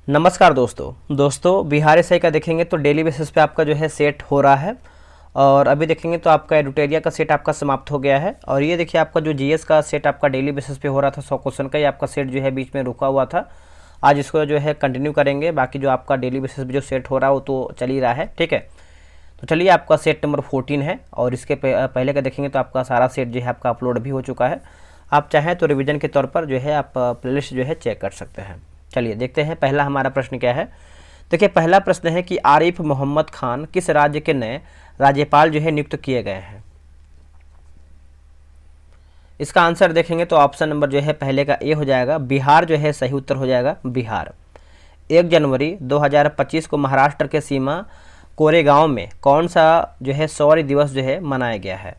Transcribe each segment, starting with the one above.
नमस्कार दोस्तों बिहार एसआई का देखेंगे तो डेली बेसिस पे आपका जो है सेट हो रहा है। और अभी देखेंगे तो आपका एडुटेरिया का सेट आपका समाप्त हो गया है। और ये देखिए आपका जो जीएस का सेट आपका डेली बेसिस पे हो रहा था 100 क्वेश्चन का, ये आपका सेट जो है बीच में रुका हुआ था। आज इसको जो है कंटिन्यू करेंगे। बाकी जो आपका डेली बेसिस पे जो सेट हो रहा है वो तो चल ही रहा है, ठीक है। तो चलिए, आपका सेट नंबर 14 है और इसके पहले का देखेंगे तो आपका सारा सेट जो है आपका अपलोड भी हो चुका है। आप चाहें तो रिवीजन के तौर पर जो है आप प्लेलिस्ट जो है चेक कर सकते हैं। चलिए देखते हैं पहला हमारा प्रश्न क्या है। देखिए, पहला प्रश्न है कि आरिफ मोहम्मद खान किस राज्य के नए राज्यपाल जो है नियुक्त किए गए हैं। इसका आंसर देखेंगे तो ऑप्शन नंबर जो है पहले का ए हो जाएगा, बिहार जो है सही उत्तर हो जाएगा, बिहार। 1 जनवरी 2025 को महाराष्ट्र के सीमा कोरेगांव में कौन सा जो है शौर्य दिवस जो है मनाया गया है।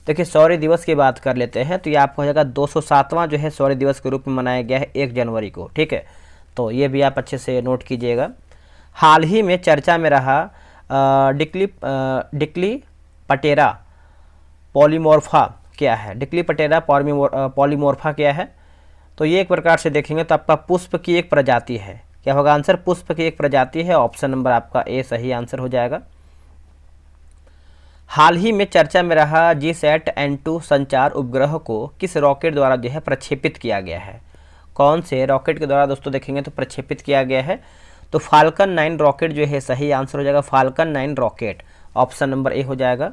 देखिए, शौर्य दिवस की बात कर लेते हैं तो ये आपको हो जाएगा 207वां जो है शौर्य दिवस के रूप में मनाया गया है 1 जनवरी को, ठीक है। तो ये भी आप अच्छे से नोट कीजिएगा। हाल ही में चर्चा में रहा डिक्ली पटेरा पॉलीमोर्फा क्या है। डिक्ली पटेरा पॉलीमोर्फा क्या है। तो ये एक प्रकार से देखेंगे तो आपका पुष्प की एक प्रजाति है। क्या होगा आंसर, पुष्प की एक प्रजाति है। ऑप्शन नंबर आपका ए सही आंसर हो जाएगा। हाल ही में चर्चा में रहा GSAT-N2 संचार उपग्रह को किस रॉकेट द्वारा जो है प्रक्षेपित किया गया है। कौन से रॉकेट के द्वारा दोस्तों देखेंगे तो प्रक्षेपित किया गया है। तो फाल्कन 9 रॉकेट जो है सही आंसर हो जाएगा, falcon 9 rocket. Option number A हो जाएगा।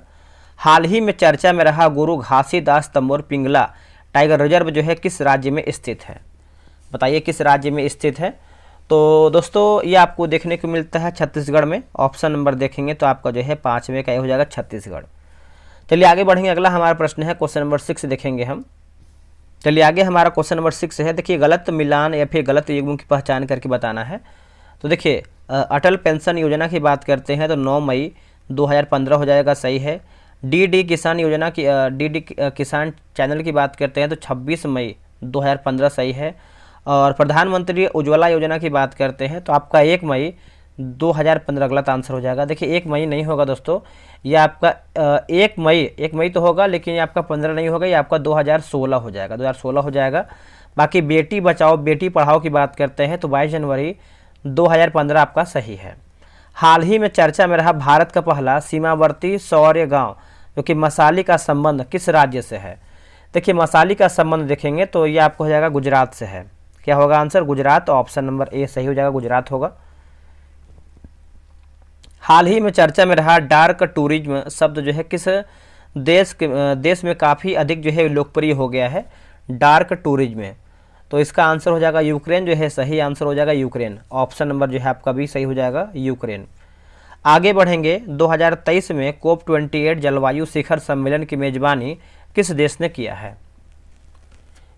हाल ही में चर्चा में रहा गुरु घासीदास तंबोर पिंगला टाइगर रिजर्व जो है किस राज्य में स्थित है। बताइए किस राज्य में स्थित है। तो दोस्तों ये आपको देखने को मिलता है छत्तीसगढ़ में। ऑप्शन नंबर देखेंगे तो आपका जो है 5वें का हो जाएगा, छत्तीसगढ़। चलिए आगे बढ़ेंगे। अगला हमारा प्रश्न है क्वेश्चन नंबर 6 देखेंगे हम। चलिए आगे हमारा क्वेश्चन नंबर 6 है। देखिए, गलत मिलान या फिर गलत युग्म की पहचान करके बताना है। तो देखिए, अटल पेंशन योजना की बात करते हैं तो 9 मई 2015 हो जाएगा, सही है। डीडी किसान योजना की डीडी किसान चैनल की बात करते हैं तो 26 मई 2015 सही है। और प्रधानमंत्री उज्ज्वला योजना की बात करते हैं तो आपका 1 मई 2015 गलत आंसर हो जाएगा। देखिए, 1 मई नहीं होगा दोस्तों, ये आपका 1 मई तो होगा, लेकिन ये आपका 15 नहीं होगा, ये आपका 2016 हो जाएगा, 2016 हो जाएगा। बाकी बेटी बचाओ बेटी पढ़ाओ की बात करते हैं तो 22 जनवरी 2015 आपका सही है। हाल ही में चर्चा में रहा भारत का पहला सीमावर्ती सौर्य गांव जो कि मसाली का संबंध किस राज्य से है। देखिए, मसाली का संबंध देखेंगे तो ये आपको हो जाएगा गुजरात से है। क्या होगा answer, Gujarat. Option number A सही हो जाएगा, गुजरात होगा। हाल ही में चर्चा में रहा डार्क टूरिज्म शब्द जो है किस देश में काफ़ी अधिक जो है लोकप्रिय हो गया है, डार्क टूरिज्म में। तो इसका आंसर हो जाएगा यूक्रेन जो है सही आंसर हो जाएगा, यूक्रेन। ऑप्शन नंबर जो है आपका भी सही हो जाएगा, यूक्रेन। आगे बढ़ेंगे। 2023 में COP28 जलवायु शिखर सम्मेलन की मेजबानी किस देश ने किया है।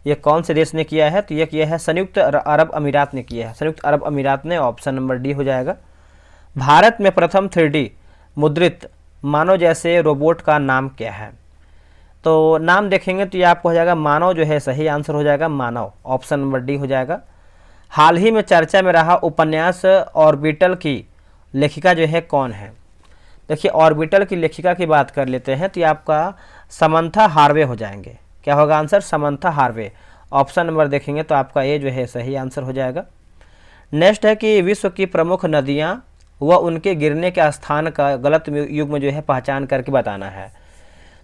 ये कौन से देश ने किया है। तो ये किया है संयुक्त अरब अमीरात ने किया है, संयुक्त अरब अमीरात ने। ऑप्शन नंबर डी हो जाएगा। भारत में प्रथम 3D मुद्रित मानव जैसे रोबोट का नाम क्या है। तो नाम देखेंगे तो ये आपको हो जाएगा मानव जो है सही आंसर हो जाएगा, मानव। ऑप्शन नंबर डी हो जाएगा। हाल ही में चर्चा में रहा उपन्यास ऑर्बिटल की लेखिका जो है कौन है। देखिए, ऑर्बिटल की लेखिका की बात कर लेते हैं तो ये आपका समंथा हार्वे हो जाएंगे। क्या होगा answer, Samantha Harvey. Option number देखेंगे तो आपका ए जो है सही आंसर हो जाएगा। नेक्स्ट है कि विश्व की प्रमुख नदियां व उनके गिरने के स्थान का गलत युग्म जो है पहचान करके बताना है।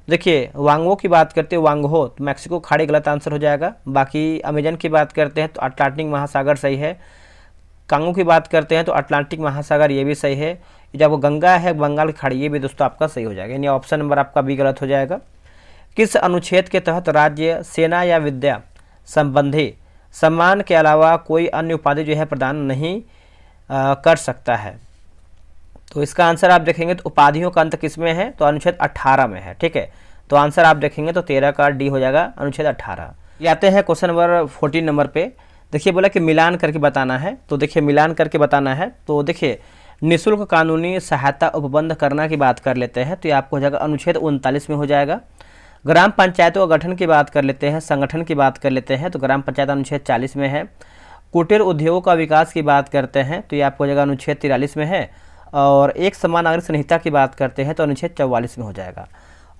देखिए, वांगो की बात करते हैं, वांगहो तो मैक्सिको खाड़ी गलत आंसर हो जाएगा। बाकी अमेजन की बात करते हैं तो अटलांटिक महासागर सही है। कांगो की बात करते हैं तो अटलांटिक महासागर ये भी सही है। जब गंगा है बंगाल की खाड़ी, ये भी दोस्तों आपका सही हो जाएगा, यानी ऑप्शन नंबर आपका भी गलत हो जाएगा। किस अनुच्छेद के तहत राज्य सेना या विद्या संबंधी सम्मान के अलावा कोई अन्य उपाधि जो है प्रदान नहीं कर सकता है। तो इसका आंसर आप देखेंगे तो उपाधियों का अंत किस में है, तो अनुच्छेद 18 में है, ठीक है। तो आंसर आप देखेंगे तो 13 का डी हो जाएगा, अनुच्छेद 18। ये आते हैं क्वेश्चन नंबर 14 नंबर पे। देखिए, बोला कि मिलान करके बताना है। तो देखिए, मिलान करके बताना है तो देखिए, निःशुल्क कानूनी सहायता उपबंध करना की बात कर लेते हैं तो ये आपको हो जाएगा अनुच्छेद 39 में हो जाएगा। ग्राम पंचायतों का गठन की बात कर लेते हैं, संगठन की बात कर लेते हैं तो ग्राम पंचायत अनुच्छेद 40 में है। कुटीर उद्योगों का विकास की बात करते हैं तो ये आपको हो जाएगा अनुच्छेद 43 में है। और एक समान नागरिक संहिता की बात करते हैं तो अनुच्छेद 44 में हो जाएगा।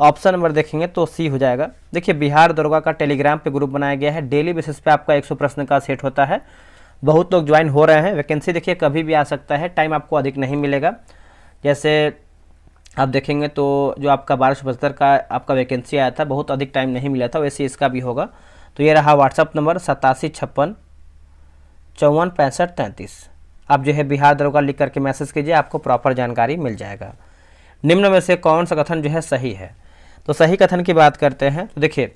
ऑप्शन नंबर देखेंगे तो सी हो जाएगा। देखिए, बिहार दरोगा का टेलीग्राम पे ग्रुप बनाया गया है। डेली बेसिस पे आपका 100 प्रश्न का सेट होता है। बहुत लोग ज्वाइन हो रहे हैं। वैकेंसी देखिए कभी भी आ सकता है, टाइम आपको अधिक नहीं मिलेगा। जैसे आप देखेंगे तो जो आपका 1275 का आपका वैकेंसी आया था, बहुत अधिक टाइम नहीं मिला था, वैसे इसका भी होगा। तो ये रहा व्हाट्सअप नंबर 8756546533। आप जो है बिहार दरोगा लिख करके मैसेज कीजिए, आपको प्रॉपर जानकारी मिल जाएगा। निम्न में से कौन सा कथन जो है सही है? तो सही कथन की बात करते हैं तो देखिए,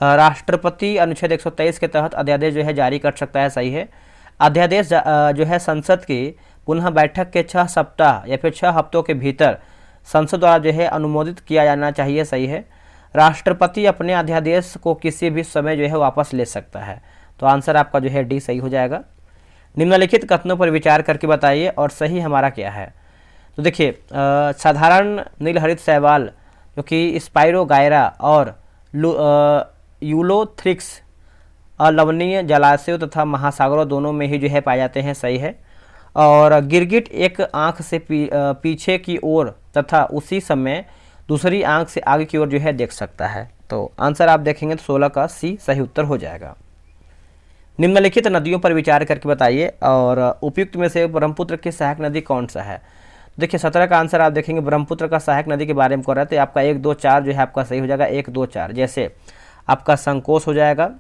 राष्ट्रपति अनुच्छेद 123 के तहत अध्यादेश जो है जारी कर सकता है, सही है। अध्यादेश जो है संसद की पुनः बैठक के 6 सप्ताह या फिर 6 हफ्तों के भीतर संसद द्वारा जो है अनुमोदित किया जाना चाहिए, सही है। राष्ट्रपति अपने अध्यादेश को किसी भी समय जो है वापस ले सकता है, तो आंसर आपका जो है डी सही हो जाएगा। निम्नलिखित कथनों पर विचार करके बताइए और सही हमारा क्या है। तो देखिए, साधारण नीलहरित शैवाल जो कि स्पाइरोगायरा और यूलोथ्रिक्स अलवणीय जलाशयों तथा महासागरों दोनों में ही जो है पाए जाते हैं, सही है। और गिरगिट एक आंख से पीछे की ओर तथा उसी समय दूसरी आंख से आगे की ओर जो है देख सकता है। तो आंसर आप देखेंगे तो 16 का सी सही उत्तर हो जाएगा। निम्नलिखित नदियों पर विचार करके बताइए और उपयुक्त में से ब्रह्मपुत्र की सहायक नदी कौन सा है। देखिए 17 का आंसर आप देखेंगे ब्रह्मपुत्र का सहायक नदी के बारे में कर रहे थे, आपका 1, 2, 4 जो है आपका सही हो जाएगा। 1, 2, 4 जैसे आपका संकोच हो जाएगा,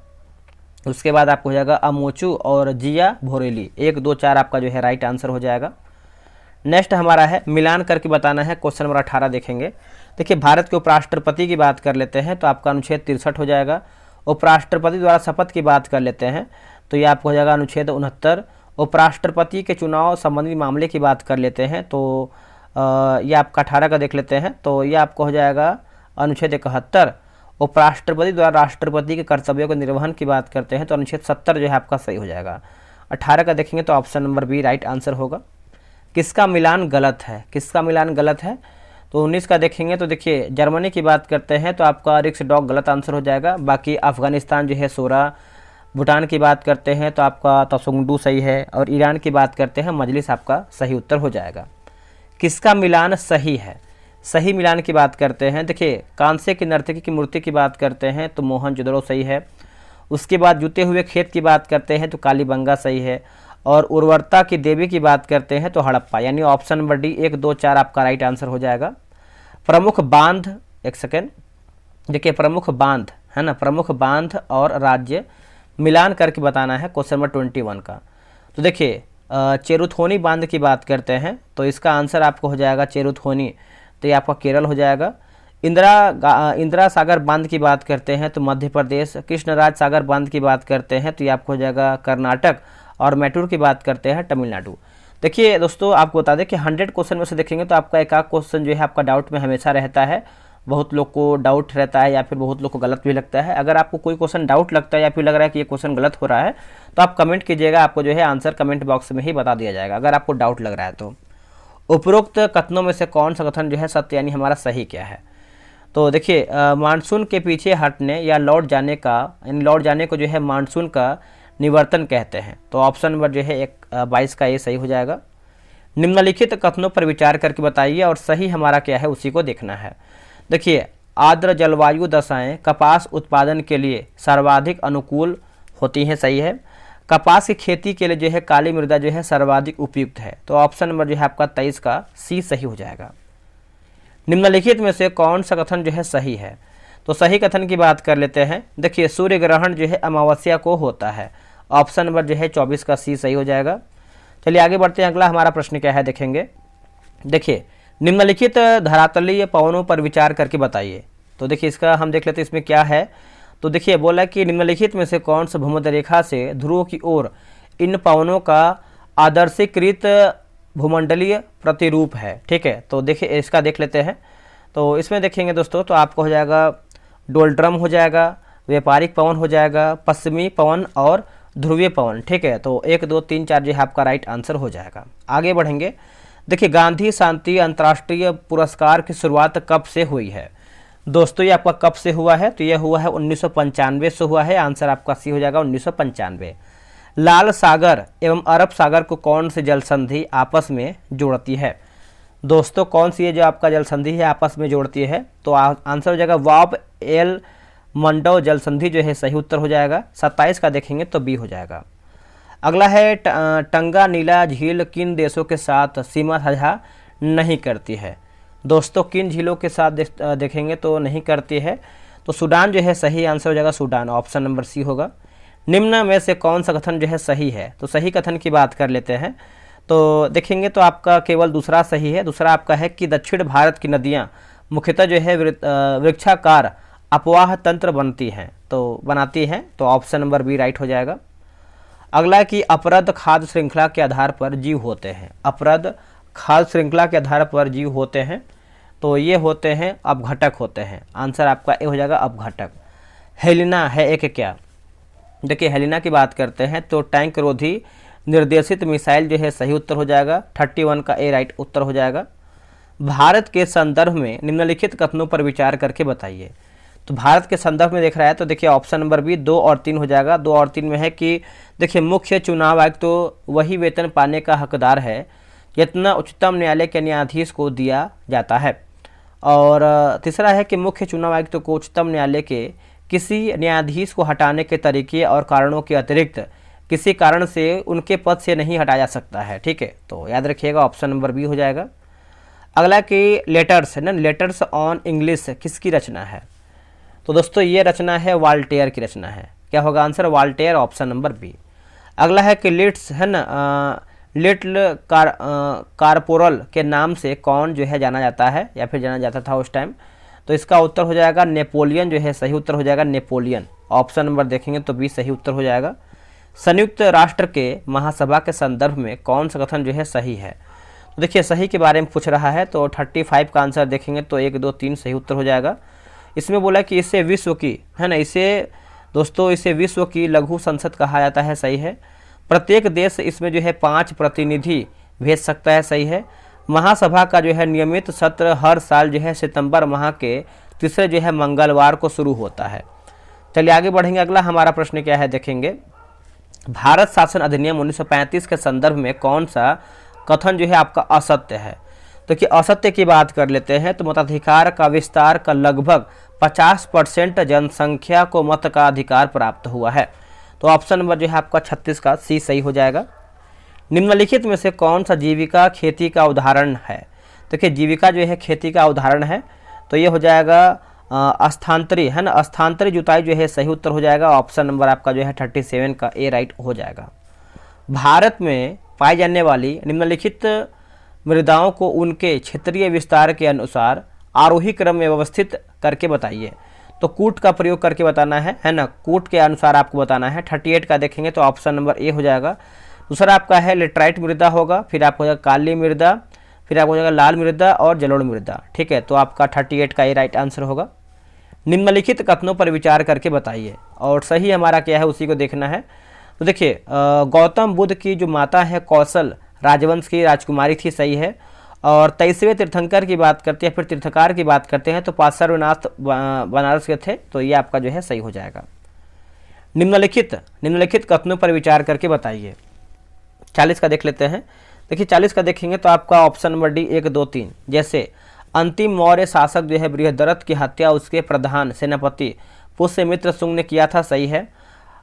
उसके बाद आपको हो जाएगा अमोचू और जिया भोरेली। 1, 2, 4 आपका जो है राइट आंसर हो जाएगा। नेक्स्ट हमारा है मिलान करके बताना है, क्वेश्चन नंबर 18 देखेंगे। देखिए भारत के उपराष्ट्रपति की बात कर लेते हैं तो आपका अनुच्छेद 63 हो जाएगा। उपराष्ट्रपति द्वारा शपथ की बात कर लेते हैं तो ये आपको हो जाएगा अनुच्छेद 69। उपराष्ट्रपति के चुनाव संबंधी मामले की बात कर लेते हैं तो ये आपका 18 का देख लेते हैं, तो ये आपको हो जाएगा अनुच्छेद 71। उपराष्ट्रपति द्वारा राष्ट्रपति के कर्तव्यों के निर्वहन की बात करते हैं तो अनुच्छेद 70 जो है आपका सही हो जाएगा। 18 का देखेंगे तो option number B right answer होगा। किसका मिलान गलत है? किसका मिलान गलत है? तो 19 का देखेंगे तो देखिए जर्मनी की बात करते हैं तो आपका रिक्स डॉग गलत आंसर हो जाएगा। बाकी अफगानिस्तान जो है 16, भूटान की बात करते हैं तो आपका तसुंगडू सही है, और ईरान की बात करते हैं मजलिस आपका सही उत्तर हो जाएगा। किसका मिलान सही है? सही मिलान की बात करते हैं, देखिए कांसे की नर्तकी की मूर्ति की बात करते हैं तो मोहनजोदड़ो सही है। उसके बाद जुते हुए खेत की बात करते हैं तो कालीबंगा सही है, और उर्वरता की देवी की बात करते हैं तो हड़प्पा, यानी ऑप्शन नंबर डी 1, 2, 4 आपका राइट आंसर हो जाएगा। प्रमुख बांध, एक सेकेंड, देखिए प्रमुख बांध है ना, प्रमुख बांध और राज्य मिलान करके बताना है क्वेश्चन नंबर 21 का। तो देखिए चेरुथोनी बांध की बात करते हैं तो इसका आंसर आपको हो जाएगा चेरुथोनी, तो ये आपका केरल हो जाएगा। इंदिरा सागर बांध की बात करते हैं तो मध्य प्रदेश। कृष्णराज सागर बांध की बात करते हैं तो ये आपको हो जाएगा कर्नाटक, और मैटूर की बात करते हैं तमिलनाडु। देखिए दोस्तों आपको बता दें कि 100 क्वेश्चन में से देखेंगे तो आपका एक आध क्वेश्चन जो है आपका डाउट में हमेशा रहता है। बहुत लोग को डाउट रहता है या फिर बहुत लोग को गलत भी लगता है। अगर आपको कोई क्वेश्चन डाउट लगता है या फिर लग रहा है कि ये क्वेश्चन गलत हो रहा है तो आप कमेंट कीजिएगा, आपको जो है आंसर कमेंट बॉक्स में ही बता दिया जाएगा अगर आपको डाउट लग रहा है तो। उपरोक्त कथनों में से कौन सा कथन जो है सत्य यानी हमारा सही क्या है? तो देखिए मानसून के पीछे हटने या लौट जाने का, यानी लौट जाने को जो है मानसून का निवर्तन कहते हैं, तो ऑप्शन नंबर जो है 22 का ये सही हो जाएगा। निम्नलिखित कथनों पर विचार करके बताइए और सही हमारा क्या है उसी को देखना है। देखिए आर्द्र जलवायु दशाएं कपास उत्पादन के लिए सर्वाधिक अनुकूल होती हैं, सही है। कपास की खेती के लिए जो है काली मृदा जो है सर्वाधिक उपयुक्त है, तो ऑप्शन नंबर जो है आपका 23 का सी सही हो जाएगा। निम्नलिखित में से कौन सा कथन जो है सही है? तो सही कथन की बात कर लेते हैं। देखिए सूर्य ग्रहण जो है अमावस्या को होता है, ऑप्शन नंबर जो है 24 का सी सही हो जाएगा। चलिए आगे बढ़ते हैं, अगला हमारा प्रश्न क्या है देखेंगे। देखिए निम्नलिखित धरातलीय पवनों पर विचार करके बताइए। तो देखिए इसका हम देख लेते हैं इसमें क्या है। तो देखिए बोला कि निम्नलिखित में से कौन सा भूमध्य रेखा से ध्रुव की ओर इन पवनों का आदर्शीकृत भूमंडलीय प्रतिरूप है, ठीक है। तो देखिए इसका देख लेते हैं। तो इसमें देखेंगे दोस्तों तो आपको हो जाएगा डोलड्रम हो जाएगा, व्यापारिक पवन हो जाएगा, पश्चिमी पवन और ध्रुवीय पवन, ठीक है। तो 1, 2, 3, 4 जो है आपका राइट आंसर हो जाएगा। आगे बढ़ेंगे। देखिए गांधी शांति अंतर्राष्ट्रीय पुरस्कार की शुरुआत कब से हुई है? दोस्तों ये आपका कब से हुआ है? तो यह हुआ है 1995 से हुआ है, आंसर आपका सी हो जाएगा 1995। लाल सागर एवं अरब सागर को कौन सी जल संधि आपस में जोड़ती है? दोस्तों कौन सी है जो आपका जल संधि है आपस में जोड़ती है? तो आंसर हो जाएगा वाब एल मंडो जल संधि जो है सही उत्तर हो जाएगा। 27 का देखेंगे तो बी हो जाएगा। अगला है टंगा नीला झील किन देशों के साथ सीमा साझा नहीं करती है। दोस्तों किन झीलों के साथ देखेंगे तो नहीं करती है, तो सूडान जो है सही आंसर हो जाएगा, सूडान, ऑप्शन नंबर सी होगा। निम्न में से कौन सा कथन जो है सही है, तो सही कथन की बात कर लेते हैं। तो देखेंगे तो आपका केवल दूसरा सही है। दूसरा आपका है कि दक्षिण भारत की नदियाँ मुख्यतः जो है वृक्षाकार अपवाह तंत्र बनाती हैं, तो ऑप्शन नंबर बी राइट हो जाएगा। अगला है कि अपरद खाद्य श्रृंखला के आधार पर जीव होते हैं। अपरद खाद्य श्रृंखला के आधार पर जीव होते हैं, तो ये होते हैं अपघटक होते हैं। आंसर आपका ए हो जाएगा, अपघटक। हेलिना है एक क्या, देखिए हेलिना की बात करते हैं तो टैंक रोधी निर्देशित मिसाइल जो है सही उत्तर हो जाएगा, 31 का ए राइट उत्तर हो जाएगा। भारत के संदर्भ में निम्नलिखित कथनों पर विचार करके बताइए। तो भारत के संदर्भ में देख रहा है तो देखिए ऑप्शन नंबर बी 2 और 3 हो जाएगा। 2 और 3 में है कि देखिए मुख्य चुनाव आयुक्त तो वही वेतन पाने का हकदार है जितना उच्चतम न्यायालय के न्यायाधीश को दिया जाता है। और तीसरा है कि मुख्य चुनाव आयुक्त को उच्चतम न्यायालय के किसी न्यायाधीश को हटाने के तरीके और कारणों के अतिरिक्त किसी कारण से उनके पद से नहीं हटाया जा सकता है। ठीक है, तो याद रखिएगा ऑप्शन नंबर बी हो जाएगा। अगला कि लेटर्स है ना, लेटर्स ऑन इंग्लिश किसकी रचना है, तो दोस्तों ये रचना है वाल्टेयर की रचना है। क्या होगा answer, Voltaire, option number B. अगला है कि लिट्स है ना, लिटिल कारपोरल के नाम से कौन जो है जाना जाता है या फिर जाना जाता था उस टाइम, तो इसका उत्तर हो जाएगा नेपोलियन जो है सही उत्तर हो जाएगा, नेपोलियन। ऑप्शन नंबर देखेंगे तो बी सही उत्तर हो जाएगा। संयुक्त राष्ट्र के महासभा के संदर्भ में कौन सा कथन जो है सही है, तो देखिए सही के बारे में पूछ रहा है तो 35 का आंसर देखेंगे तो 1, 2, 3 सही उत्तर हो जाएगा। इसमें बोला कि इसे विश्व की है ना, इसे दोस्तों इसे विश्व की लघु संसद कहा जाता है, सही है। प्रत्येक देश इसमें जो है 5 प्रतिनिधि भेज सकता है, सही है। महासभा का जो है नियमित सत्र हर साल जो है सितंबर माह के तीसरे जो है मंगलवार को शुरू होता है। चलिए आगे बढ़ेंगे। अगला हमारा प्रश्न क्या है देखेंगे, भारत शासन अधिनियम 1935 के संदर्भ में कौन सा कथन जो है आपका असत्य है, तो कि असत्य की बात कर लेते हैं तो मताधिकार का विस्तार का लगभग 50% जनसंख्या को मत का अधिकार प्राप्त हुआ है, तो ऑप्शन नंबर जो है आपका 36 का सी सही हो जाएगा। निम्नलिखित में से कौन सा जीविका खेती का उदाहरण है, देखिए जीविका जो है खेती का उदाहरण है, तो ये हो जाएगा स्थानांतरी है ना, स्थानांतरी जुताई जो है सही उत्तर हो जाएगा। ऑप्शन नंबर आपका जो है 37 का ए राइट हो जाएगा। भारत में पाई जाने वाली निम्नलिखित मृदाओं को उनके क्षेत्रीय विस्तार के अनुसार आरोही क्रम में व्यवस्थित करके बताइए, तो कूट का प्रयोग करके बताना है ना, कूट के अनुसार आपको बताना है। 38 का देखेंगे तो ऑप्शन नंबर ए हो जाएगा। दूसरा आपका है लेटराइट मृदा होगा, फिर आपको हो जाएगा काली मृदा, फिर आपको हो जाएगा लाल मृदा और जलोढ़ मृदा। ठीक है, तो आपका 38 का ए राइट आंसर होगा। निम्नलिखित कथनों पर विचार करके बताइए, और सही हमारा क्या है उसी को देखना है। तो देखिए गौतम बुद्ध की जो माता है कौशल राजवंश की राजकुमारी थी, सही है। और 23वें तीर्थंकर की बात करते हैं, फिर तीर्थकार की बात करते हैं तो पार्श्वनाथ बनारस के थे, तो ये आपका जो है सही हो जाएगा। निम्नलिखित कथनों पर विचार करके बताइए। 40 का देख लेते हैं। देखिए 40 का देखेंगे तो आपका ऑप्शन नंबर डी 1, 2, 3, जैसे अंतिम मौर्य शासक जो है बृहद्रथ की हत्या उसके प्रधान सेनापति पुष्यमित्र शुंग ने किया था, सही है।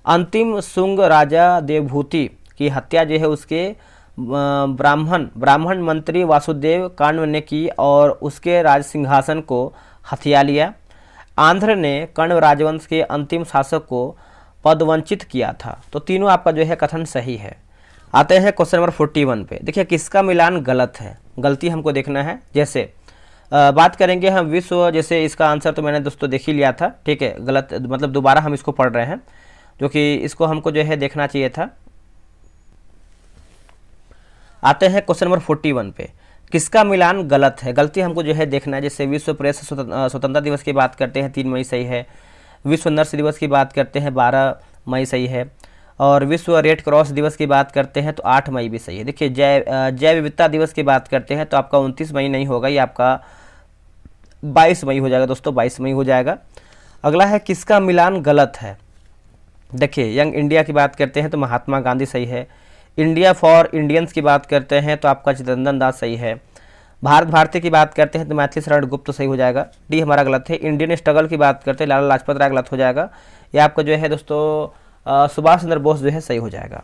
अंतिम शुंग राजा देवभूति की हत्या जो है उसके ब्राह्मण मंत्री वासुदेव काण्व ने की और उसके राज सिंहासन को हथिया लिया। आंध्र ने कण्व राजवंश के अंतिम शासक को पदवंचित किया था, तो तीनों आपका जो है कथन सही है। आते हैं क्वेश्चन नंबर 41 पे। देखिए किसका मिलान गलत है, गलती हमको देखना है। जैसे बात करेंगे हम विश्व, जैसे इसका आंसर तो मैंने दोस्तों देख ही लिया था, ठीक है, गलत मतलब दोबारा हम इसको पढ़ रहे हैं, जो कि इसको हमको जो है देखना चाहिए था। आते हैं क्वेश्चन नंबर 41 पे, किसका मिलान गलत है, गलती हमको जो है देखना है। जैसे विश्व प्रेस स्वतंत्रता दिवस की बात करते हैं 3 मई सही है, विश्व नर्स दिवस की बात करते हैं 12 मई सही है, और विश्व रेड क्रॉस दिवस की बात करते हैं तो 8 मई भी सही है। देखिए जैव विविधता दिवस की बात करते हैं तो आपका 29 मई नहीं होगा, ये आपका 22 मई हो जाएगा दोस्तों, 22 मई हो जाएगा। अगला है किसका मिलान गलत है। देखिए यंग इंडिया की बात करते हैं तो महात्मा गांधी सही है। इंडिया फॉर इंडियंस की बात करते हैं तो आपका चिदंबरम दास सही है। भारत भारती की बात करते हैं तो मैथिली शरण गुप्त तो सही हो जाएगा, डी हमारा गलत है। इंडियन स्ट्रगल की बात करते हैं लाला लाजपत राय गलत हो जाएगा, ये आपका जो है दोस्तों सुभाष चंद्र बोस जो है सही हो जाएगा।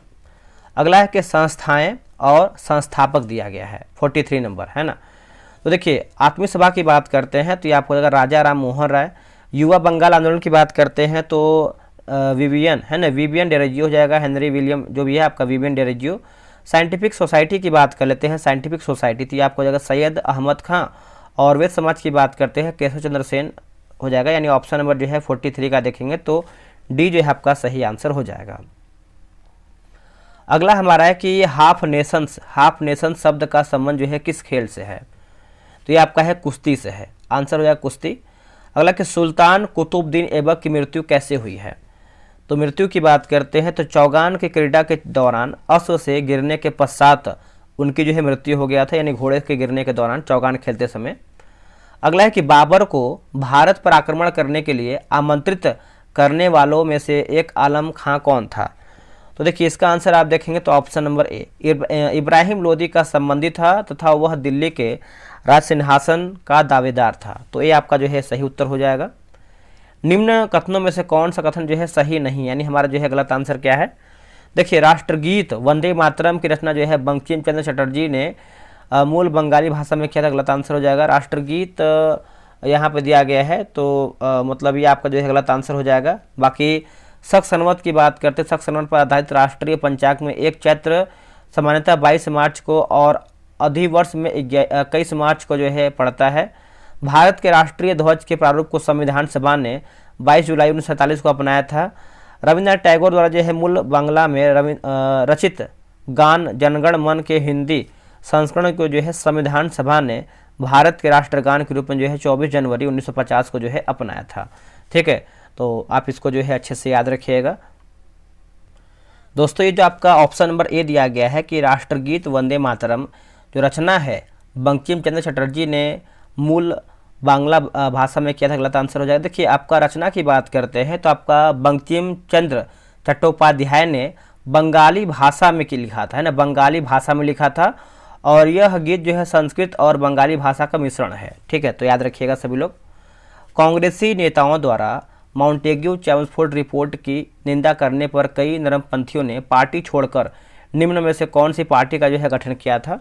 अगला है कि संस्थाएं और संस्थापक दिया गया है 43 नंबर, है ना। तो देखिए आत्मीय सभा की बात करते हैं तो ये आपको अगर राजा राम मोहन राय। युवा बंगाल आंदोलन की बात करते हैं तो विवियन, है ना, विवियन डेरेजियो हो जाएगा, हेनरी विलियम जो भी है आपका विवियन डेरेजियो। साइंटिफिक सोसाइटी की बात कर लेते हैं, साइंटिफिक सोसाइटी तो ये आपको हो जाएगा सैयद अहमद खां। और वेद समाज की बात करते हैं केशव चंद्र सेन हो जाएगा, यानी ऑप्शन नंबर जो है 43 का देखेंगे तो डी जो है आपका सही आंसर हो जाएगा। अगला हमारा है कि हाफ नेशंस शब्द का संबंध जो है किस खेल से है, तो ये आपका है कुश्ती से है, आंसर हो जाएगा कुश्ती। अगला कि सुल्तान कुतुबुद्दीन ऐबक की मृत्यु कैसे हुई है, तो मृत्यु की बात करते हैं तो चौगान की क्रीड़ा के दौरान अश्व से गिरने के पश्चात उनकी जो है मृत्यु हो गया था, यानी घोड़े के गिरने के दौरान चौगान खेलते समय। अगला है कि बाबर को भारत पर आक्रमण करने के लिए आमंत्रित करने वालों में से एक आलम खां कौन था, तो देखिए इसका आंसर आप देखेंगे तो option number A Ibrahim Lodi का संबंधी था तथा वह दिल्ली के राज सिंहासन का दावेदार था, तो ये आपका जो है सही उत्तर हो जाएगा। निम्न कथनों में से कौन सा कथन जो है सही नहीं, यानी हमारा जो है गलत आंसर क्या है। देखिए राष्ट्रगीत वंदे मातरम की रचना जो है बंकिम चंद्र चटर्जी ने मूल बंगाली भाषा में किया था, गलत आंसर हो जाएगा। राष्ट्रगीत यहाँ पे दिया गया है तो मतलब ये आपका जो है गलत आंसर हो जाएगा। बाकी शक संवत की बात करते हैं, शक संवत पर आधारित राष्ट्रीय पंचांग में 1 चैत्र सामान्यतः 22 मार्च को और अधिवर्ष में 21 मार्च को जो है पड़ता है। भारत के राष्ट्रीय ध्वज के प्रारूप को संविधान सभा ने 22 जुलाई 1947 को अपनाया था। रविन्द्रनाथ टैगोर द्वारा जो है मूल बांग्ला में रचित गान जनगण मन के हिंदी संस्करण को जो है संविधान सभा ने भारत के राष्ट्रगान के रूप में जो है 24 जनवरी 1950 को जो है अपनाया था। ठीक है, तो आप इसको जो है अच्छे से याद रखिएगा। दोस्तों ये जो आपका ऑप्शन नंबर ए दिया गया है कि राष्ट्रगीत वंदे मातरम जो रचना है बंकिम चंद्र चटर्जी ने मूल बांग्ला भाषा में किया था, गलत आंसर हो जाएगा। देखिए आपका रचना की बात करते हैं तो आपका बंकिम चंद्र चट्टोपाध्याय ने बंगाली भाषा में लिखा था, है ना, बंगाली भाषा में लिखा था और यह गीत जो है संस्कृत और बंगाली भाषा का मिश्रण है। ठीक है, तो याद रखिएगा सभी लोग। कांग्रेसी नेताओं द्वारा माउंटेग्यू चैम्सफोर्ड रिपोर्ट की निंदा करने पर कई नरमपंथियों ने पार्टी छोड़कर निम्न में से कौन सी पार्टी का जो है गठन किया था,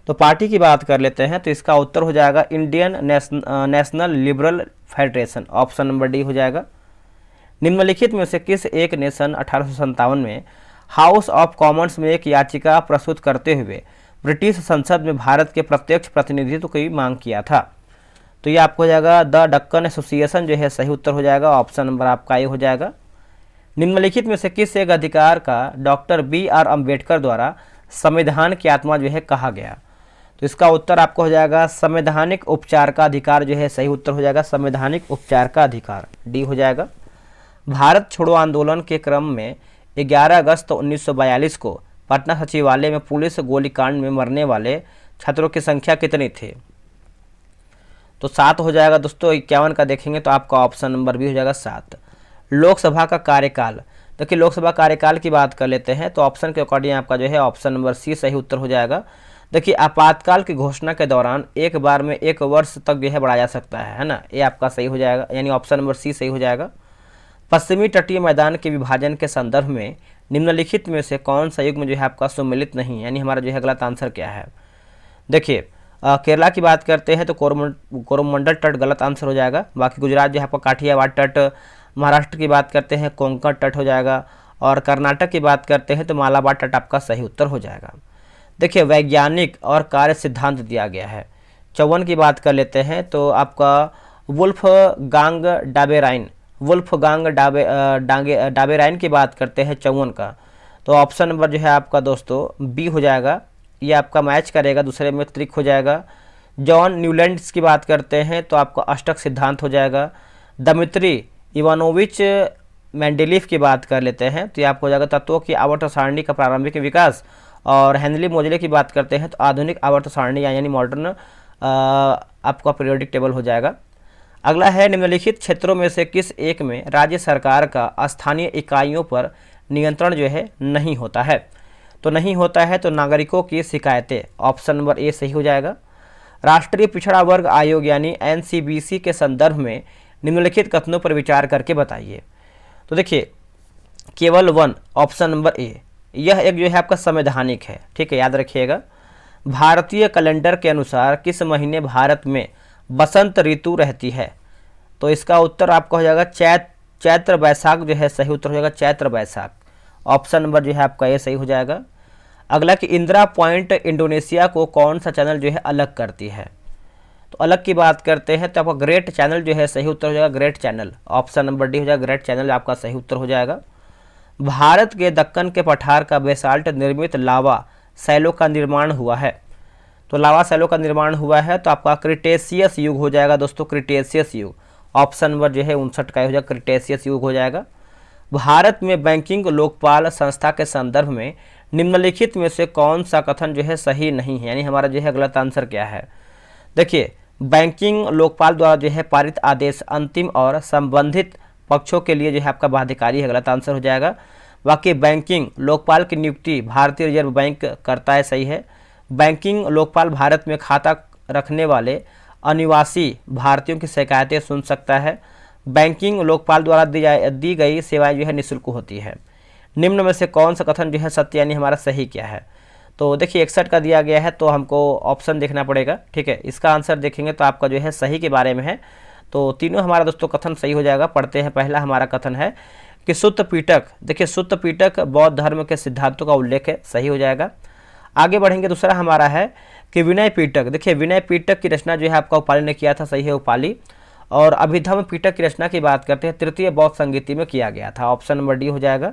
तो पार्टी की बात कर लेते हैं तो इसका उत्तर हो जाएगा Indian national liberal federation, option number D हो जाएगा। निम्नलिखित में से किस एक ने सन 1857 में हाउस ऑफ कॉमन्स में एक याचिका प्रस्तुत करते हुए ब्रिटिश संसद में भारत के प्रत्यक्ष प्रतिनिधित्व की मांग किया था, तो ये आपको हो जाएगा द डक्कन एसोसिएशन जो है सही उत्तर हो जाएगा, ऑप्शन नंबर आपका ये हो जाएगा। निम्नलिखित में से किस एक अधिकार का डॉक्टर BR अम्बेडकर द्वारा संविधान की आत्मा जो है कहा गया, तो इसका उत्तर आपको हो जाएगा संवैधानिक उपचार का अधिकार जो है सही उत्तर हो जाएगा, संवैधानिक उपचार का अधिकार डी हो जाएगा। भारत छोड़ो आंदोलन के क्रम में 11 अगस्त 1942 को पटना सचिवालय में पुलिस गोलीकांड में मरने वाले छात्रों की संख्या कितनी थी, तो 7 हो जाएगा दोस्तों। 51 का देखेंगे तो आपका ऑप्शन नंबर भी हो जाएगा 7। लोकसभा का कार्यकाल, देखिए लोकसभा कार्यकाल की बात कर लेते हैं तो ऑप्शन के अकॉर्डिंग आपका जो है ऑप्शन नंबर सी सही उत्तर हो जाएगा। देखिए आपातकाल की घोषणा के दौरान एक बार में 1 वर्ष तक जो है बढ़ाया जा सकता है ना, ये आपका सही हो जाएगा, यानी ऑप्शन नंबर सी सही हो जाएगा। पश्चिमी तटीय मैदान के विभाजन के संदर्भ में निम्नलिखित में से कौन सा युग्म जो है आपका सम्मिलित नहीं, यानी हमारा जो है गलत आंसर क्या है। देखिए केरला की बात करते हैं तो कोरोमंडल तट गलत आंसर हो जाएगा। बाकी गुजरात जो है आपका काठियावाड़ तट, महाराष्ट्र की बात करते हैं कोंकण तट हो जाएगा और कर्नाटक की बात करते हैं तो मालाबार तट आपका सही उत्तर हो जाएगा। देखिए वैज्ञानिक और कार्य सिद्धांत दिया गया है। 54 की बात कर लेते हैं तो आपका वुल्फगांग डाबेराइन की बात करते हैं 54 का, तो ऑप्शन नंबर जो है आपका दोस्तों बी हो जाएगा, ये आपका मैच करेगा, दूसरे में त्रिक हो जाएगा। जॉन न्यूलैंड्स की बात करते हैं तो आपका अष्टक सिद्धांत हो जाएगा। दमित्री इवानोविच मेंडेलीफ की बात कर लेते हैं तो ये आपको हो जाएगा तत्वों की आवर्त सारणी का प्रारंभिक विकास, और हेनरी मोजले की बात करते हैं तो आधुनिक आवर्त सारणी यानी मॉडर्न आपका पीरियोडिक टेबल हो जाएगा। अगला है निम्नलिखित क्षेत्रों में से किस एक में राज्य सरकार का स्थानीय इकाइयों पर नियंत्रण जो है नहीं होता है, तो नहीं होता है तो नागरिकों की शिकायतें, ऑप्शन नंबर ए सही हो जाएगा। राष्ट्रीय पिछड़ा वर्ग आयोग यानी NCBC के संदर्भ में निम्नलिखित कथनों पर विचार करके बताइए, तो देखिए केवल 1 ऑप्शन नंबर ए यह एक जो है आपका संवैधानिक है, ठीक है, याद रखिएगा। भारतीय कैलेंडर के अनुसार किस महीने भारत में बसंत ऋतु रहती है? तो इसका उत्तर आपका हो जाएगा चैत्र बैसाख जो है सही उत्तर हो जाएगा, चैत्र बैसाख। ऑप्शन नंबर जो है आपका ये सही हो जाएगा। अगला कि इंदिरा पॉइंट इंडोनेशिया को कौन सा चैनल जो है अलग करती है? तो अलग की बात करते हैं तो आपका ग्रेट चैनल जो है सही उत्तर हो जाएगा, great channel. Option number D हो जाएगा, ग्रेट चैनल आपका सही उत्तर हो जाएगा। भारत के दक्कन के पठार का बेसाल्ट निर्मित लावा सैलो का निर्माण हुआ है? तो लावा सैलो का निर्माण हुआ है तो आपका क्रिटेशियस युग हो जाएगा दोस्तों, क्रिटेशियस युग। ऑप्शन नंबर जो है 59 का हो जाएगा, क्रिटेशियस युग हो जाएगा। भारत में बैंकिंग लोकपाल संस्था के संदर्भ में निम्नलिखित में से कौन सा कथन जो है सही नहीं है, यानी हमारा जो है गलत आंसर क्या है? देखिए, बैंकिंग लोकपाल द्वारा जो है पारित आदेश अंतिम और संबंधित पक्षों के लिए जो है आपका बाध्यकारी है, गलत आंसर हो जाएगा। बाकी बैंकिंग लोकपाल की नियुक्ति भारतीय रिजर्व बैंक करता है, सही है। बैंकिंग लोकपाल भारत में खाता रखने वाले अनिवासी भारतीयों की शिकायतें सुन सकता है। बैंकिंग लोकपाल द्वारा दी गई सेवाएं जो है निःशुल्क होती है। निम्न में से कौन सा कथन जो है सत्य यानी हमारा सही क्या है? तो देखिए 61 का दिया गया है तो हमको ऑप्शन देखना पड़ेगा, ठीक है। इसका आंसर देखेंगे तो आपका जो है सही के बारे में है, तो तीनों हमारा दोस्तों कथन सही हो जाएगा। पढ़ते हैं, पहला हमारा कथन है कि सुत्त पिटक, देखिए सुत्त पिटक बौद्ध धर्म के सिद्धांतों का उल्लेख है, सही हो जाएगा। आगे बढ़ेंगे, दूसरा हमारा है कि विनय पिटक, देखिए विनय पिटक की रचना जो है आपका उपाली ने किया था, सही है उपाली। और अभिधम पिटक की रचना की बात करते हैं, तृतीय बौद्ध संगीति में किया गया था। ऑप्शन नंबर डी हो जाएगा।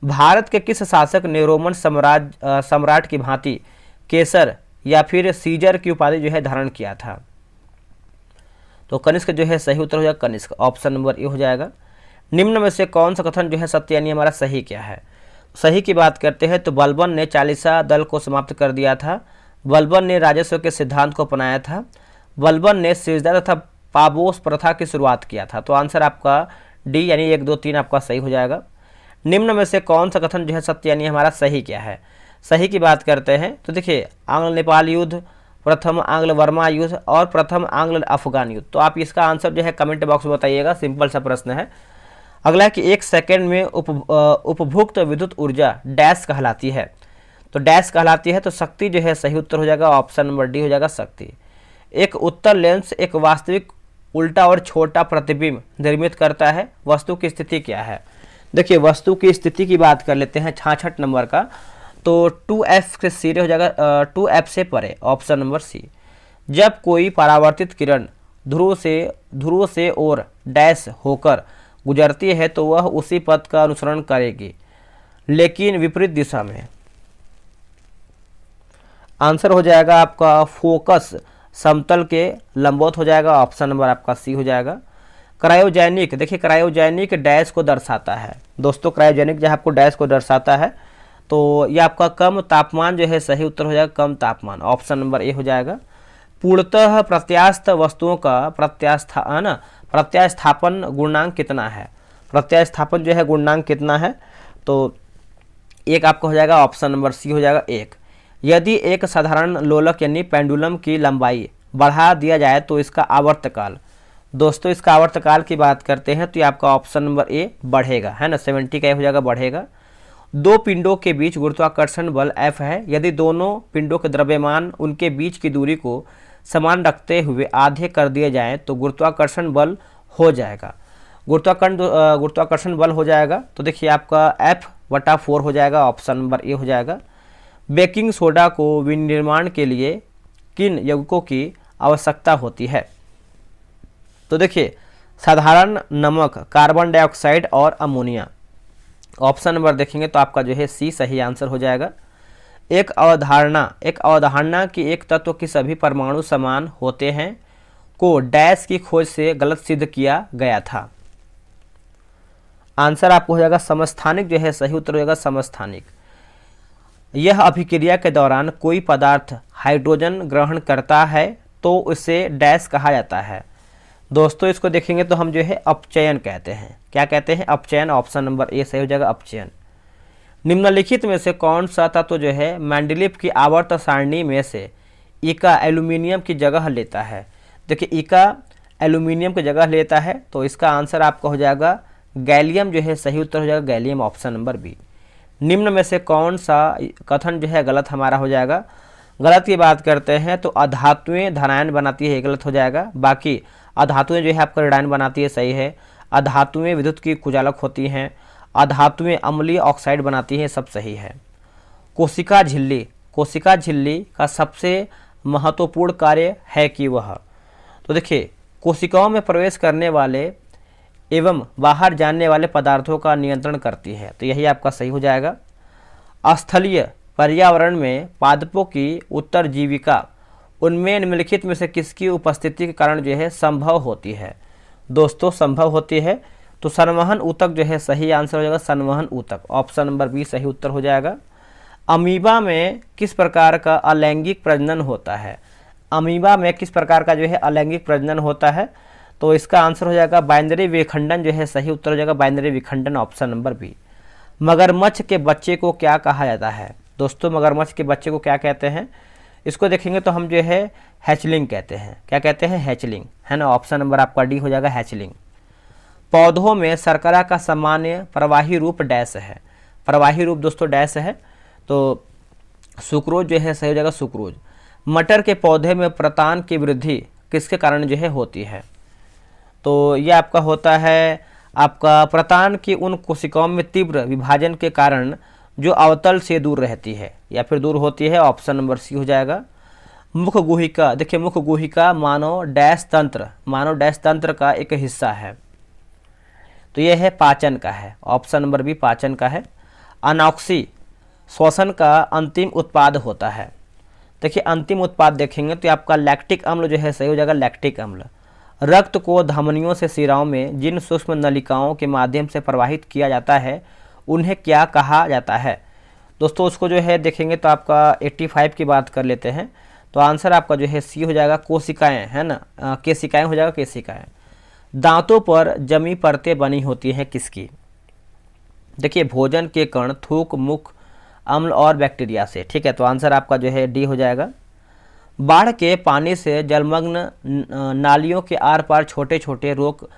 भारत के किस शासक ने रोमन सम्राट की भांति केसर या फिर सीजर की उपाधि जो है धारण किया था? तो कनिष्क जो है सही उत्तर हो जाएगा, कनिष्क। ऑप्शन नंबर ए हो जाएगा। निम्न में से कौन सा कथन जो है सत्य यानी हमारा सही क्या है? सही की बात करते हैं तो बलबन ने चालीसा दल को समाप्त कर दिया था। बलबन ने राजस्व के सिद्धांत को अपनाया था। बलबन ने सिजदा तथा पाबोस प्रथा की शुरुआत किया था। तो आंसर आपका डी यानी 1, 2, 3 आपका सही हो जाएगा। निम्न में से कौन सा कथन जो है सत्य यानी हमारा सही क्या है? सही की बात करते हैं तो देखिए आंग्ल नेपाल युद्ध, प्रथम आंग्ल वर्मा युद्ध और प्रथम आंग्ल अफगान युद्ध। तो आप इसका आंसर जो है कमेंट बॉक्स में बताइएगा, सिंपल सा प्रश्न है। अगला है कि 1 सेकेंड में उपभुक्त विद्युत ऊर्जा डैश कहलाती है? तो डैश कहलाती है तो शक्ति जो है सही उत्तर हो जाएगा। ऑप्शन नंबर डी हो जाएगा, शक्ति। एक उत्तल लेंस एक वास्तविक उल्टा और छोटा प्रतिबिंब निर्मित करता है, वस्तु की स्थिति क्या है? देखिए वस्तु की स्थिति की बात कर लेते हैं 66 नंबर का, तो 2F से सीधे हो जाएगा 2F से परे। Option number C. जब कोई परावर्तित किरण ध्रुव से और डैश होकर गुजरती है तो वह उसी पथ का अनुसरण करेगी लेकिन विपरीत दिशा में। आंसर हो जाएगा आपका फोकस समतल के लंबवत हो जाएगा। ऑप्शन नंबर आपका सी हो जाएगा। क्रायोजेनिक, देखिए क्रायोजेनिक डैश को दर्शाता है दोस्तों, क्रायोजेनिक जो आपको डैश को दर्शाता है तो ये आपका कम तापमान जो है सही उत्तर हो जाएगा, कम तापमान। ऑप्शन नंबर ए हो जाएगा। पूर्णतः प्रत्यास्थ वस्तुओं का प्रत्यास्थापन गुणांक कितना है? प्रत्यास्थापन जो है गुणांक कितना है? तो एक आपका हो जाएगा, ऑप्शन नंबर सी हो जाएगा, 1। यदि एक साधारण लोलक यानी पेंडुलम की लंबाई बढ़ा दिया जाए तो इसका आवर्तकाल, दोस्तों इसका आवर्तकाल की बात करते हैं तो ये आपका ऑप्शन नंबर ए बढ़ेगा, है ना, 70 का हो जाएगा, बढ़ेगा। 2 पिंडों के बीच गुरुत्वाकर्षण बल F है। यदि दोनों पिंडों के द्रव्यमान उनके बीच की दूरी को समान रखते हुए आधे कर दिए जाएं तो गुरुत्वाकर्षण बल हो जाएगा, गुरुत्वाकर्षण बल हो जाएगा। तो देखिए आपका F/4 हो जाएगा। ऑप्शन नंबर ए हो जाएगा। बेकिंग सोडा को विनिर्माण के लिए किन यौगिकों की आवश्यकता होती है? तो देखिए साधारण नमक, कार्बन डाइऑक्साइड और अमोनिया। ऑप्शन नंबर देखेंगे तो आपका जो है सी सही आंसर हो जाएगा। एक अवधारणा कि एक तत्व की सभी परमाणु समान होते हैं को डैश की खोज से गलत सिद्ध किया गया था। आंसर आपको हो जाएगा समस्थानिक जो है सही उत्तर हो जाएगा, समस्थानिक। यह अभिक्रिया के दौरान कोई पदार्थ हाइड्रोजन ग्रहण करता है तो उसे डैश कहा जाता है। दोस्तों इसको देखेंगे तो हम जो है अपचयन कहते हैं। क्या कहते हैं? अपचयन। ऑप्शन नंबर ए सही हो जाएगा, अपचयन। निम्नलिखित में से कौन सा तत्व जो है मेंडलीफ की आवर्त सारणी में से इका एल्यूमिनियम की जगह लेता है? देखिए इका एल्यूमिनियम की जगह लेता है तो इसका आंसर आपका हो जाएगा गैलियम जो है सही उत्तर हो जाएगा, गैलियम। Option number B. निम्न में से कौन सा कथन जो है गलत हमारा हो जाएगा? गलत की बात करते हैं तो अधातुएं धनायन बनाती है, गलत हो जाएगा। बाकी अधातुएं जो है आपका ऋणायन बनाती है, सही है। अधातुएं विद्युत की कुचालक होती हैं, अधातुएं अम्लीय ऑक्साइड बनाती हैं, सब सही है। कोशिका झिल्ली, कोशिका झिल्ली का सबसे महत्वपूर्ण कार्य है कि वह, तो देखिए कोशिकाओं में प्रवेश करने वाले एवं बाहर जाने वाले पदार्थों का नियंत्रण करती है, तो यही आपका सही हो जाएगा। स्थलीय पर्यावरण में पादपों की उत्तरजीविका उनमें निम्नलिखित में से किसकी उपस्थिति के कारण जो है संभव होती है? दोस्तों संभव होती है तो संवहन ऊतक जो है सही आंसर हो जाएगा, संवहन ऊतक, ऑप्शन नंबर बी सही उत्तर हो जाएगा। अमीबा में किस प्रकार का अलैंगिक प्रजनन होता है? अमीबा में किस प्रकार का जो है अलैंगिक प्रजनन होता है? तो इसका आंसर हो जाएगा बाइनरी विखंडन जो है सही उत्तर हो जाएगा, बाइनरी विखंडन, ऑप्शन नंबर बी। मगरमच्छ के बच्चे को क्या कहा जाता है? दोस्तों मगरमच्छ के बच्चे को क्या कहते हैं? इसको देखेंगे तो हम जो है हैचलिंग कहते हैं। क्या कहते हैं? हैचलिंग, है ना। ऑप्शन नंबर आपका डी हो जाएगा, हैचलिंग। पौधों में शर्करा का सामान्य प्रवाही रूप डैश है। प्रवाही रूप दोस्तों डैश है, तो सुक्रोज जो है सही हो जाएगा, सुक्रोज। मटर के पौधे में प्रतान की वृद्धि किसके कारण जो है होती है? तो ये आपका होता है आपका प्रतान की उन कोशिकाओं में तीव्र विभाजन के कारण जो अवतल से दूर रहती है या फिर दूर होती है, ऑप्शन नंबर सी हो जाएगा। मुख गुहिका, देखिए मुख गुहिका मानव डैश तंत्र, मानव डैश तंत्र का एक हिस्सा है, तो यह है पाचन का है, ऑप्शन नंबर बी पाचन का है। अनॉक्सी श्वसन का अंतिम उत्पाद होता है। देखिए अंतिम उत्पाद देखेंगे तो आपका लैक्टिक अम्ल जो है सही हो जाएगा, लैक्टिक अम्ल। रक्त को धमनियों से शिराओं में जिन सूक्ष्म नलिकाओं के माध्यम से प्रवाहित किया जाता है उन्हें क्या कहा जाता है? दोस्तों उसको जो है देखेंगे तो आपका 85 की बात कर लेते हैं, तो आंसर आपका जो है सी हो जाएगा, कोशिकाएं, है ना, केशिकाएं हो जाएगा, केशिकाएं। दांतों पर जमी परतें बनी होती हैं किसकी? देखिए भोजन के कण, थूक, मुख अम्ल और बैक्टीरिया से, ठीक है, तो आंसर आपका जो है डी हो जाएगा। बाढ़ के पानी से जलमग्न नालियों के आर पार छोटे छोटे रोक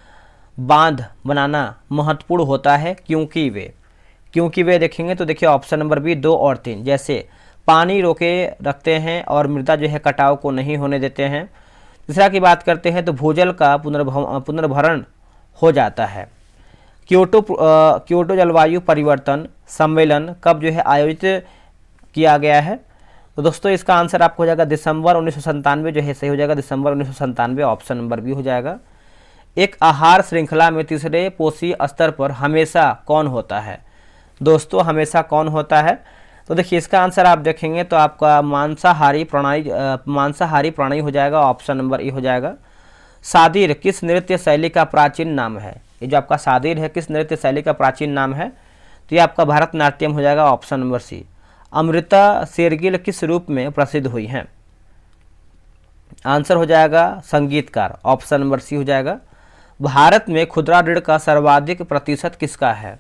बांध बनाना महत्वपूर्ण होता है क्योंकि वे देखेंगे तो देखिए ऑप्शन नंबर बी 2 और 3, जैसे पानी रोके रखते हैं और मृदा जो है कटाव को नहीं होने देते हैं। तीसरा की बात करते हैं तो भूजल का पुनर्भरण हो जाता है। क्योटो जलवायु परिवर्तन सम्मेलन कब जो है आयोजित किया गया है? तो दोस्तों इसका आंसर आपको हो जाएगा दिसंबर 1997 जो है सही हो जाएगा, दिसंबर 1997, ऑप्शन नंबर बी हो जाएगा। एक आहार श्रृंखला में तीसरे पोषी स्तर पर हमेशा कौन होता है? दोस्तों हमेशा कौन होता है? तो देखिए इसका आंसर आप देखेंगे तो आपका मांसाहारी प्राणी हो जाएगा, ऑप्शन नंबर ई हो जाएगा। सादिर किस नृत्य शैली का प्राचीन नाम है? ये जो आपका सादिर है किस नृत्य शैली का प्राचीन नाम है? तो ये आपका भरतनाट्यम हो जाएगा, option number C. Amrita Sher-Gil किस रूप में प्रसिद्ध हुई हैं? आंसर हो जाएगा संगीतकार, ऑप्शन नंबर सी हो जाएगा। भारत में खुदरा ऋण का सर्वाधिक प्रतिशत किसका है?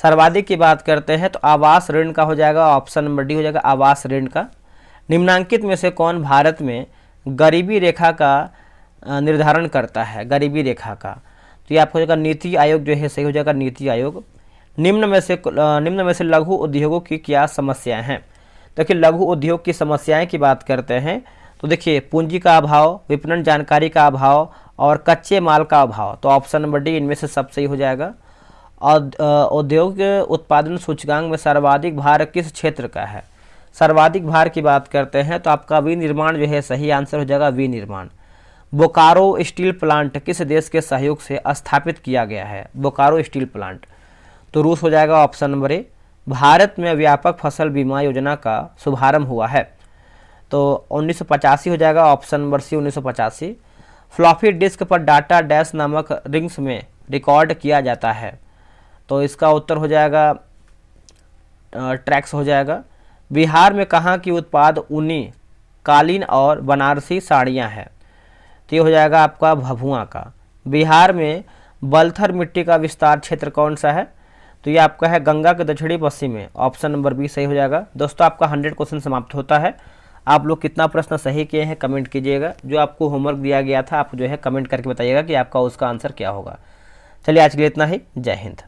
सर्वाधिक की बात करते हैं तो आवास ऋण का हो जाएगा, ऑप्शन नंबर डी हो जाएगा, आवास ऋण का। निम्नांकित में से कौन भारत में गरीबी रेखा का निर्धारण करता है? गरीबी रेखा का, तो ये आपको हो जाएगा नीति आयोग जो है सही हो जाएगा, नीति आयोग। निम्न में से लघु उद्योगों की क्या समस्याएं हैं? देखिए लघु उद्योग की समस्याएं की बात करते हैं तो देखिए पूंजी का अभाव, विपणन जानकारी का अभाव और कच्चे माल का अभाव, तो ऑप्शन नंबर डी इनमें से सब सही हो जाएगा। औद्योगिक उत्पादन सूचकांक में सर्वाधिक भार किस क्षेत्र का है? सर्वाधिक भार की बात करते हैं तो आपका विनिर्माण जो है सही आंसर हो जाएगा, विनिर्माण। बोकारो स्टील प्लांट किस देश के सहयोग से स्थापित किया गया है? बोकारो स्टील प्लांट, तो रूस हो जाएगा, ऑप्शन नंबर ए। भारत में व्यापक फसल बीमा योजना का शुभारंभ हुआ है, तो 1985 हो जाएगा, option number C 1985। Floppy disk पर डाटा डैश नामक रिंग्स में रिकॉर्ड किया जाता है, तो इसका उत्तर हो जाएगा ट्रैक्स हो जाएगा। बिहार में कहाँ की उत्पाद ऊनी, कालीन और बनारसी साड़ियाँ हैं? तो ये हो जाएगा आपका भभुआ का। बिहार में बलथर मिट्टी का विस्तार क्षेत्र कौन सा है? तो ये आपका है गंगा के दक्षिणी पश्चिम में, ऑप्शन नंबर बी सही हो जाएगा। दोस्तों आपका 100 क्वेश्चन समाप्त होता है। आप लोग कितना प्रश्न सही किए हैं कमेंट कीजिएगा। जो आपको होमवर्क दिया गया था आप जो है कमेंट करके बताइएगा कि आपका उसका आंसर क्या होगा। चलिए आज के लिए इतना ही, जय हिंद।